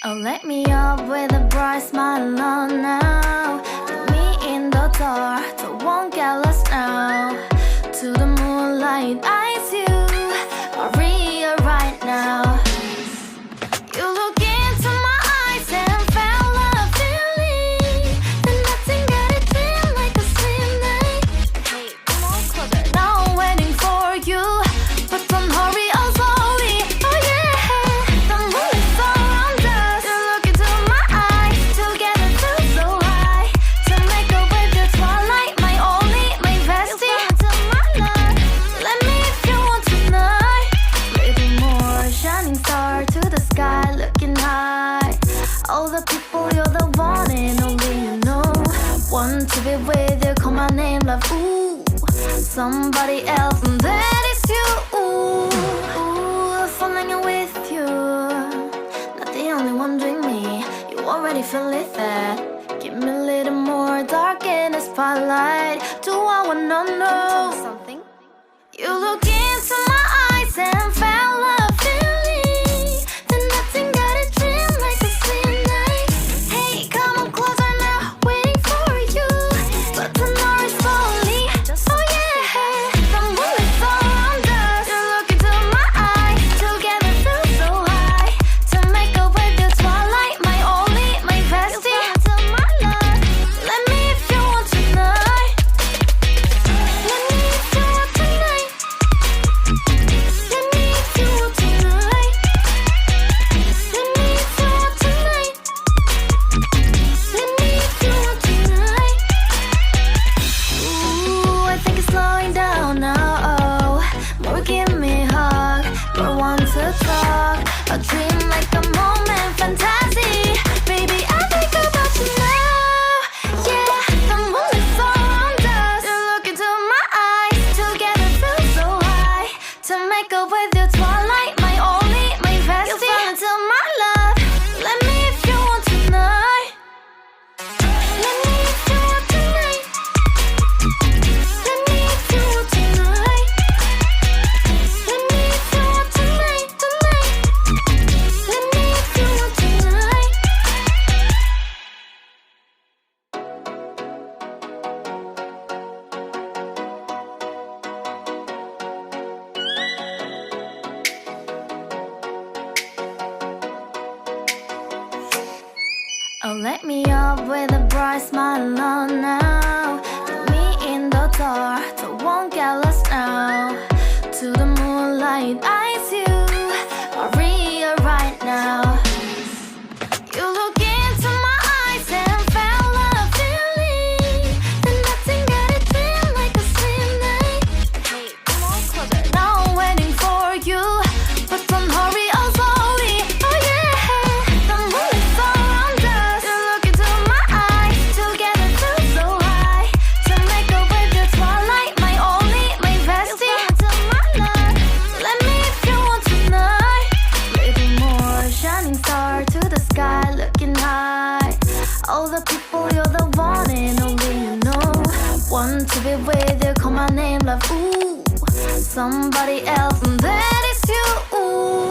Oh, let me up with a bright smile on now. Put me in the dark, so won't get lost now. To the moonlight, eyes you, Maria right now. You look into my eyes and felt a feeling that nothing got it feel like a slim night. Hey, come on closer, now I'm waiting for you, but don't hurry, oh slowly. Oh yeah, the moon is around us. You look into my eyes, together feel so high. To make a with the twilight, my only, my bestie. You fall into my love, let me if you want tonight. Little more shining star to the sky, looking high. All the people, you're the one and only you know. Want to be with you, call my name, love, ooh. Somebody else, and that is you, ooh. Ooh, falling in with you. Not the only one doing me, you already feel it there. Give me a little more dark in the spotlight. Do I wanna know something? You look into my eyes and felt a feeling that nothing got a dream like a slim night. Hey, come on closer now, waiting for you, but tomorrow is slowly. Oh yeah, the moon is around us. You look into my eyes, together feel so high. To make a with the twilight, my only, my bestie. You fall into my love, let me if you want tonight. Let me if you want tonight. Let me if you want tonight. Let me if you want tonight. Let me if you want tonight. Ooh, I think it's slowing down now. Oh, more give me a hug, more want to talk. A dream like a moment, fantasy. Baby, I think about you now. Yeah, the moon is around us. You look into my eyes, together feel so high. To make up with your twilight, my only, my bestie. You fall into my love, let me if you want tonight. Let me if you want tonight. Let me if you want tonight. Let me if you want tonight, tonight. Let me if you want tonight. Oh, let me up with a bright smile on now. Put me in the dark, so won't get lost now. To the moonlight, eyes you, Maria right now. You look into my eyes and felt a feeling that nothing got it feel like a slim night. Hey, come on closer, now I'm waiting for you, but don't hurry, oh slowly. Oh yeah, the moon is around us. You look into my eyes, together feel so high. To make a with the twilight, my only, my bestie. You fall into my love, let me if you want tonight. Little more shining star to the sky, looking high. All the people, you're the one and only you know. Want to be with you, call my name, love, ooh. Somebody else, and that is you, ooh.